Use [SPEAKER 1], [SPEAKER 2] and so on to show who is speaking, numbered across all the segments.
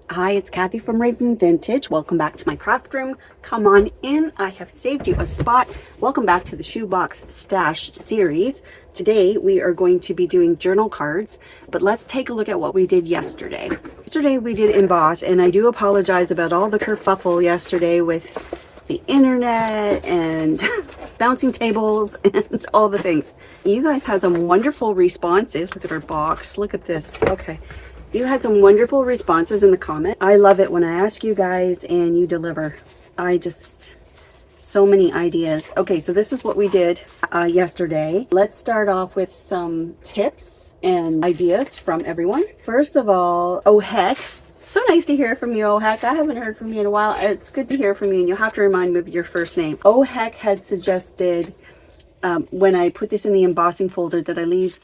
[SPEAKER 1] Hi, it's Kathy from Raven Vintage. Welcome back to my craft room. Come on in. I have saved you a spot. Welcome back to the Shoebox Stash series. Today we are going to be doing journal cards, but let's take a look at what we did yesterday. Yesterday we did emboss, and I do apologize about all the kerfuffle yesterday with the internet and bouncing tables and all the things. You guys had some wonderful responses. Look at our box. Look at this. Okay. You had some wonderful responses in the comment. I love it when I ask you guys and you deliver. So many ideas. Okay, so this is what we did yesterday. Let's start off with some tips and ideas from everyone. First of all, oh heck, so nice to hear from you, oh heck. I haven't heard from you in a while. It's good to hear from you, and you'll have to remind me of your first name. Oh heck had suggested when I put this in the embossing folder that I leave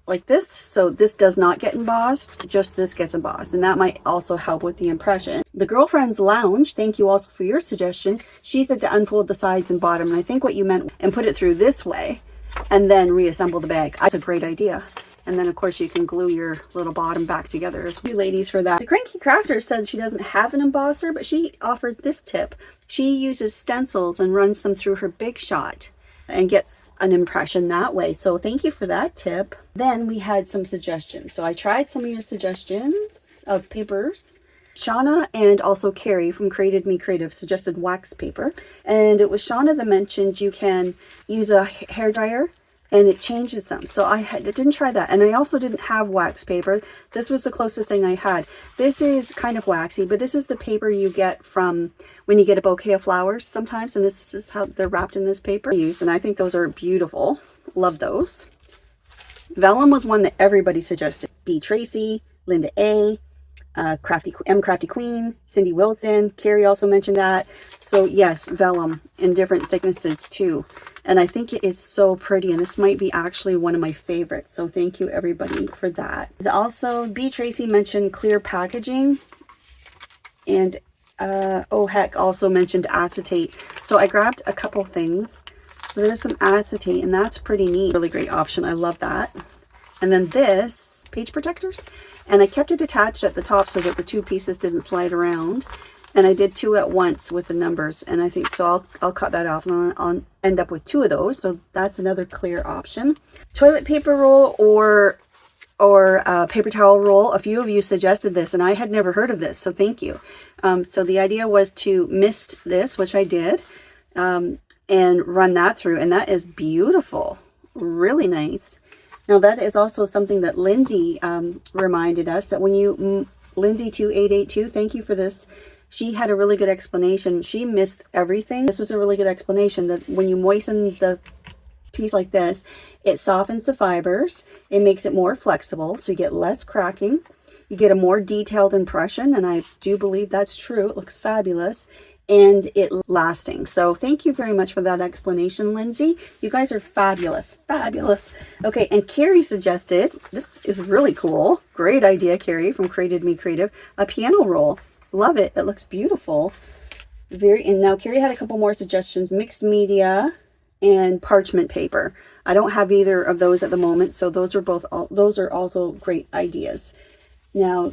[SPEAKER 1] like this, so this does not get embossed, just this gets embossed, and that might also help with the impression. The Girlfriend's Lounge, thank you also for your suggestion. She said to unfold the sides and bottom, and I think what you meant, and put it through this way and then reassemble the bag. That's a great idea. And then of course you can glue your little bottom back together. As you ladies for that. The Cranky Crafter said she doesn't have an embosser, but she offered this tip. She uses stencils and runs them through her Big Shot and gets an impression that way. So thank you for that tip. Then we had some suggestions. So I tried some of your suggestions of papers. Shauna and also Carrie from Created Me Creative suggested wax paper. And it was Shauna that mentioned you can use a hairdryer and it changes them. So I didn't try that. And I also didn't have wax paper. This was the closest thing I had. This is kind of waxy, but this is the paper you get from when you get a bouquet of flowers sometimes. And this is how they're wrapped in this paper. And I think those are beautiful. Love those. Vellum was one that everybody suggested. B. Tracy, Linda A, Crafty Queen, Cindy Wilson, Carrie also mentioned that. So yes, vellum in different thicknesses too. And I think it is so pretty, and this might be actually one of my favorites. So thank you everybody for that. Also, B. Tracy mentioned clear packaging, and oh heck also mentioned acetate. So I grabbed a couple things. So there's some acetate, and that's pretty neat. Really great option. I love that. And then this, page protectors. And I kept it attached at the top so that the two pieces didn't slide around. And I did two at once with the numbers. And I think, so I'll cut that off, and I'll end up with two of those. So that's another clear option. Toilet paper roll or paper towel roll. A few of you suggested this, and I had never heard of this. So thank you. So the idea was to mist this, which I did, and run that through. And that is beautiful. Really nice. Now that is also something that Lindsay reminded us that when you, Lindsay2882, thank you for this. She had a really good explanation. She missed everything. This was a really good explanation that when you moisten the piece like this, it softens the fibers. It makes it more flexible, so you get less cracking. You get a more detailed impression, and I do believe that's true. It looks fabulous. And it lasting. So thank you very much for that explanation, Lindsay. You guys are fabulous. Fabulous. Okay, and Carrie suggested, this is really cool. Great idea, Carrie from Created Me Creative. A piano roll. Love it. It looks beautiful. And now Carrie had a couple more suggestions. Mixed media and parchment paper. I don't have either of those at the moment, so those are also great ideas. Now,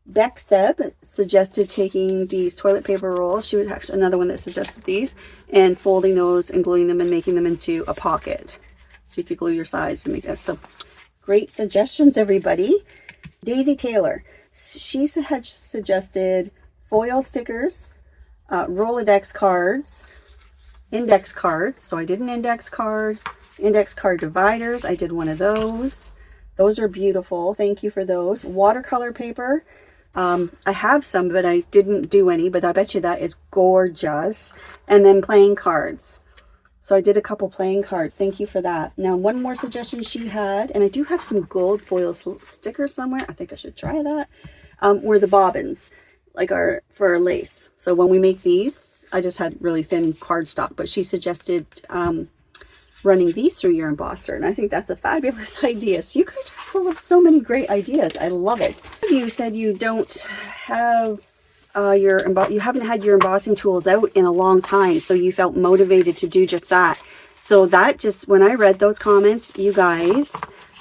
[SPEAKER 1] Beck Seb suggested taking these toilet paper rolls. She was actually another one that suggested these, and folding those and gluing them and making them into a pocket. So you could glue your sides to make this. So great suggestions, everybody. Daisy Taylor, she had suggested foil stickers, Rolodex cards, index cards. So I did an index card dividers. I did one of those. Those are beautiful. Thank you for those. Watercolor paper. I have some, but I didn't do any, but I bet you that is gorgeous. And then playing cards. So I did a couple playing cards. Thank you for that. Now, one more suggestion she had, and I do have some gold foil stickers somewhere. I think I should try that. Were the bobbins, like for our lace. So when we make these, I just had really thin cardstock, but she suggested running these through your embosser, and I think that's a fabulous idea. So you guys are full of so many great ideas. I love it. You said you don't have you haven't had your embossing tools out in a long time, so you felt motivated to do just that. So that just, when I read those comments, you guys,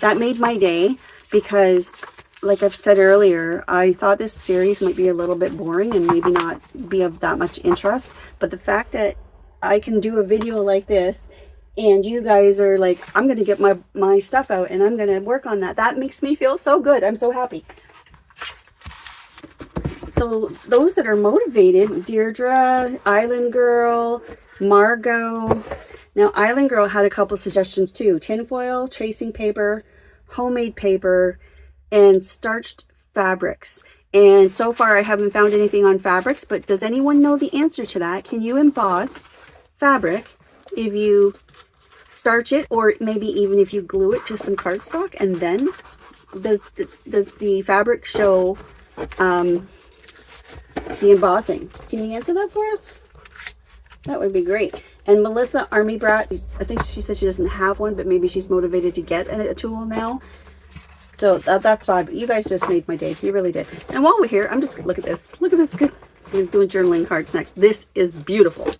[SPEAKER 1] that made my day, because like I've said earlier, I thought this series might be a little bit boring and maybe not be of that much interest. But the fact that I can do a video like this and you guys are like, I'm going to get my stuff out and I'm going to work on that. That makes me feel so good. I'm so happy. So those that are motivated, Deirdre, Island Girl, Margot. Now, Island Girl had a couple suggestions too. Tinfoil, tracing paper, homemade paper, and starched fabrics. And so far I haven't found anything on fabrics, but does anyone know the answer to that? Can you emboss fabric if you starch it, or maybe even if you glue it to some cardstock, and then does the fabric show the embossing? Can you answer that for us? That would be great. And Melissa Army Brat, I think she said she doesn't have one, but maybe she's motivated to get a tool now. So that's fine. But you guys just made my day. You really did. And while we're here, I'm just, look at this. Look at this. We're doing journaling cards next. This is beautiful.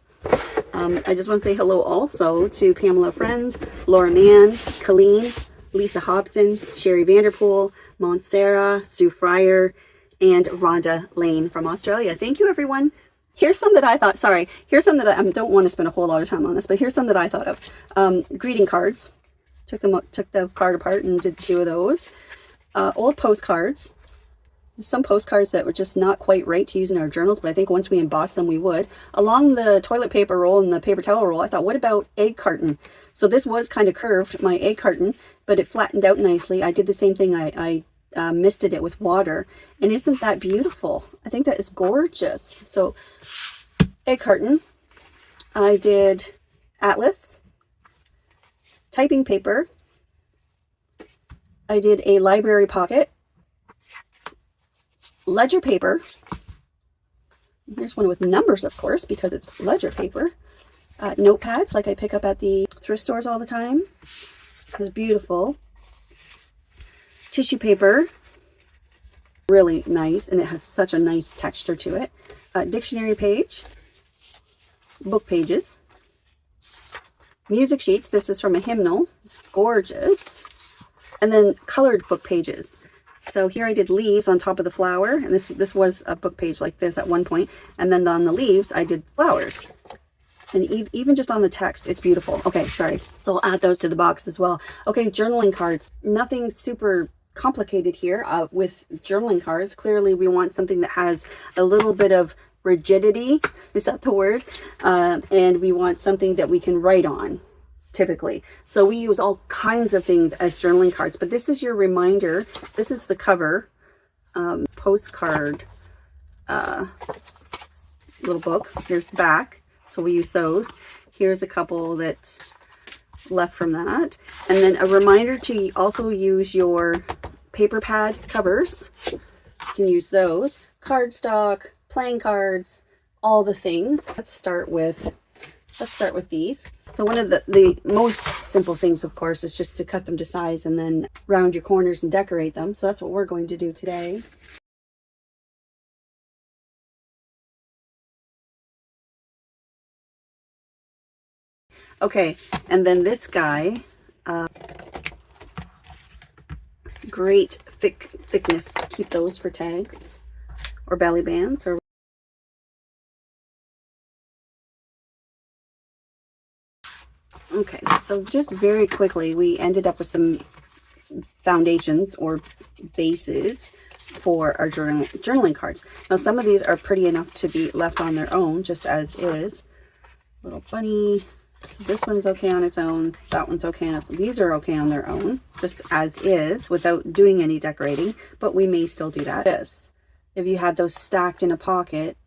[SPEAKER 1] I just want to say hello also to Pamela Friend, Laura Mann, Colleen, Lisa Hobson, Sherry Vanderpool, Montserrat, Sue Fryer, and Rhonda Lane from Australia. Thank you, everyone. Here's some that I thought, here's some that I don't want to spend a whole lot of time on this, but here's some that I thought of. Greeting cards. Took the card apart and did 2 of those. Old postcards. Some postcards that were just not quite right to use in our journals, but I think once we emboss them, we would. Along the toilet paper roll and the paper towel roll, I thought, what about egg carton? So this was kind of curved, my egg carton, but it flattened out nicely. I did the same thing. I misted it with water, and isn't that beautiful? I think that is gorgeous. So egg carton. I did atlas, typing paper. I did a library pocket, ledger paper. Here's one with numbers, of course, because it's ledger paper. Notepads, like I pick up at the thrift stores all the time. It was beautiful. Tissue paper, really nice, and it has such a nice texture to it. Dictionary page, book pages, music sheets. This is from a hymnal. It's gorgeous. And then colored book pages. So here I did leaves on top of the flower, and this was a book page like this at one point, and then on the leaves I did flowers. And even just on the text, it's beautiful. Okay, sorry. So I'll add those to the box as well. Okay, journaling cards. Nothing super complicated here with journaling cards. Clearly we want something that has a little bit of rigidity. Is that the word? And we want something that we can write on, typically. So we use all kinds of things as journaling cards, but this is your reminder. This is the cover, postcard, little book. Here's the back. So we use those. Here's a couple that left from that. And then a reminder to also use your paper pad covers. You can use those. Cardstock, playing cards, all the things. Let's start with these. So one of the most simple things, of course, is just to cut them to size and then round your corners and decorate them. So that's what we're going to do today. Okay, and then this guy, great thickness. Keep those for tags or belly bands or. Okay, so just very quickly, we ended up with some foundations or bases for our journaling cards. Now, some of these are pretty enough to be left on their own, just as is. Little bunny. So this one's okay on its own. That one's okay on its own. These are okay on their own, just as is, without doing any decorating, but we may still do that. This, if you had those stacked in a pocket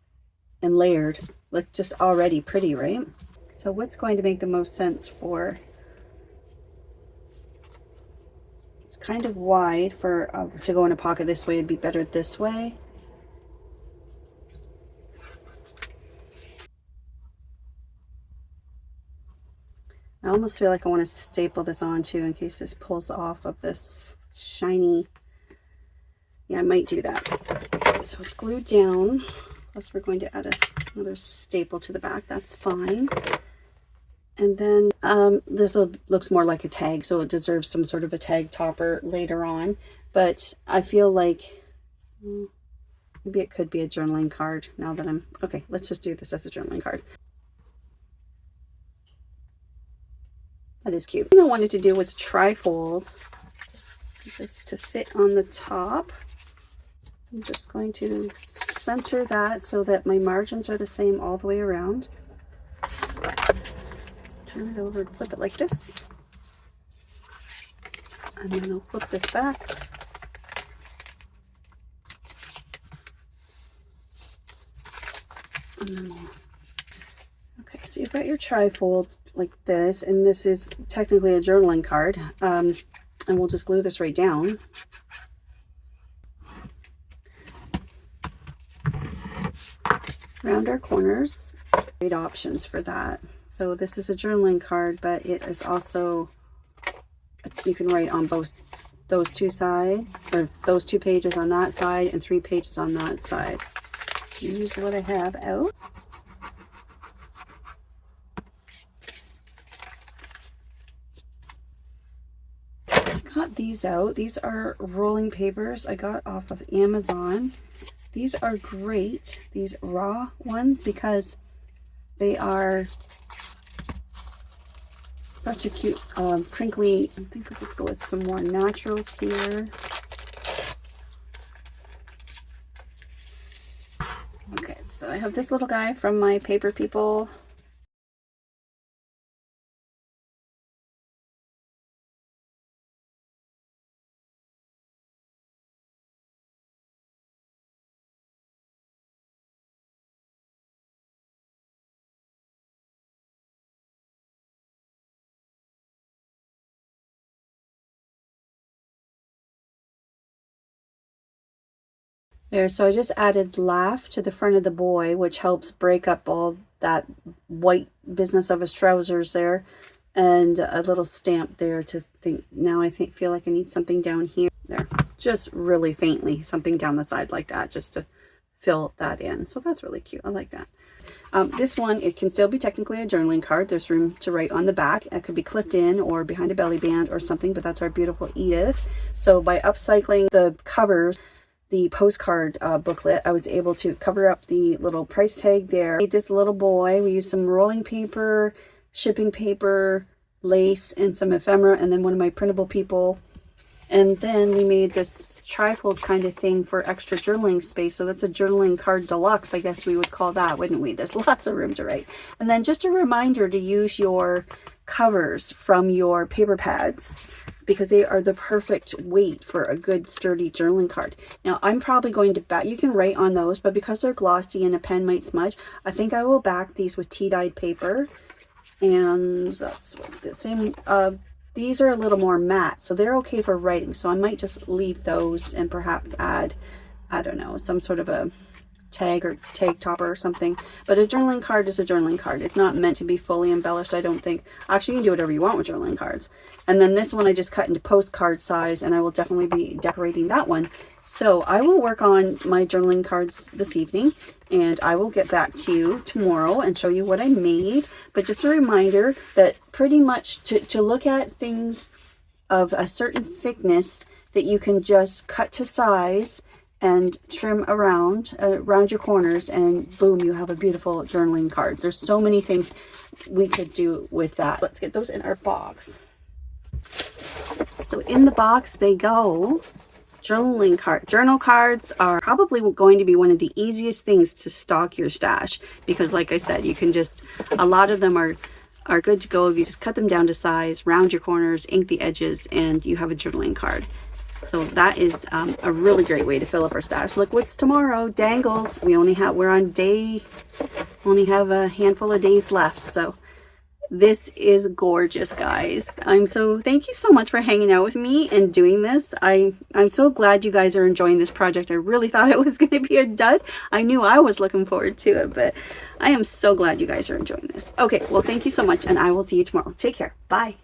[SPEAKER 1] and layered, look just already pretty, right? So what's going to make the most sense for, it's kind of wide for to go in a pocket this way. It'd be better this way. I almost feel like I want to staple this onto in case this pulls off of this shiny. Yeah, I might do that. So it's glued down. Plus we're going to add another staple to the back. That's fine. And then this looks more like a tag, so it deserves some sort of a tag topper later on. But I feel like maybe it could be a journaling card now that I'm... Okay, let's just do this as a journaling card. That is cute. The thing I wanted to do was trifold this to fit on the top. So I'm just going to center that so that my margins are the same all the way around. Turn it over and flip it like this. And then I'll flip this back. And then okay, so you've got your trifold like this, and this is technically a journaling card. And we'll just glue this right down. Around our corners. Great options for that. So this is a journaling card, but it is also, you can write on both those two sides, or those 2 pages on that side and 3 pages on that side. Let's use what I have out. Got these out. These are rolling papers I got off of Amazon. These are great, these raw ones, because they are such a cute crinkly. I think we'll just go with some more naturals here. Okay, so I have this little guy from my Paper People. There, so I just added laugh to the front of the boy, which helps break up all that white business of his trousers there, and a little stamp there to think. Now I feel like I need something down here. There, just really faintly, something down the side like that, just to fill that in. So that's really cute. I like that. This one, it can still be technically a journaling card. There's room to write on the back. It could be clipped in or behind a belly band or something, but that's our beautiful Edith. So by upcycling the covers, the postcard booklet, I was able to cover up the little price tag there. Made this little boy. We used some rolling paper, shipping paper, lace, and some ephemera, and then one of my printable people. And then we made this trifold kind of thing for extra journaling space. So that's a journaling card deluxe, I guess we would call that, wouldn't we? There's lots of room to write. And then just a reminder to use your covers from your paper pads, because they are the perfect weight for a good sturdy journaling card. Now I'm probably going to back, you can write on those, but because they're glossy and a pen might smudge, I think I will back these with tea-dyed paper. And that's the same, these are a little more matte, so they're okay for writing. So I might just leave those and perhaps add, I don't know, some sort of a tag or tag topper or something. But a journaling card is a journaling card. It's not meant to be fully embellished, I don't think. Actually, you can do whatever you want with journaling cards. And then this one I just cut into postcard size, and I will definitely be decorating that one. So I will work on my journaling cards this evening, and I will get back to you tomorrow and show you what I made. But just a reminder that pretty much to look at things of a certain thickness that you can just cut to size and trim around your corners, and boom, you have a beautiful journaling card. There's so many things we could do with that. Let's get those in our box. So in the box they go. Journaling card. Journal cards are probably going to be one of the easiest things to stock your stash, because like I said, you can just, a lot of them are good to go. You just cut them down to size, round your corners, ink the edges, and you have a journaling card. So that is a really great way to fill up our stash. Look what's tomorrow, dangles. We're on only have a handful of days left. So this is gorgeous, guys. Thank you so much for hanging out with me and doing this. I'm so glad you guys are enjoying this project. I really thought it was going to be a dud. I knew I was looking forward to it, but I am so glad you guys are enjoying this. Okay, well, thank you so much, and I will see you tomorrow. Take care. Bye.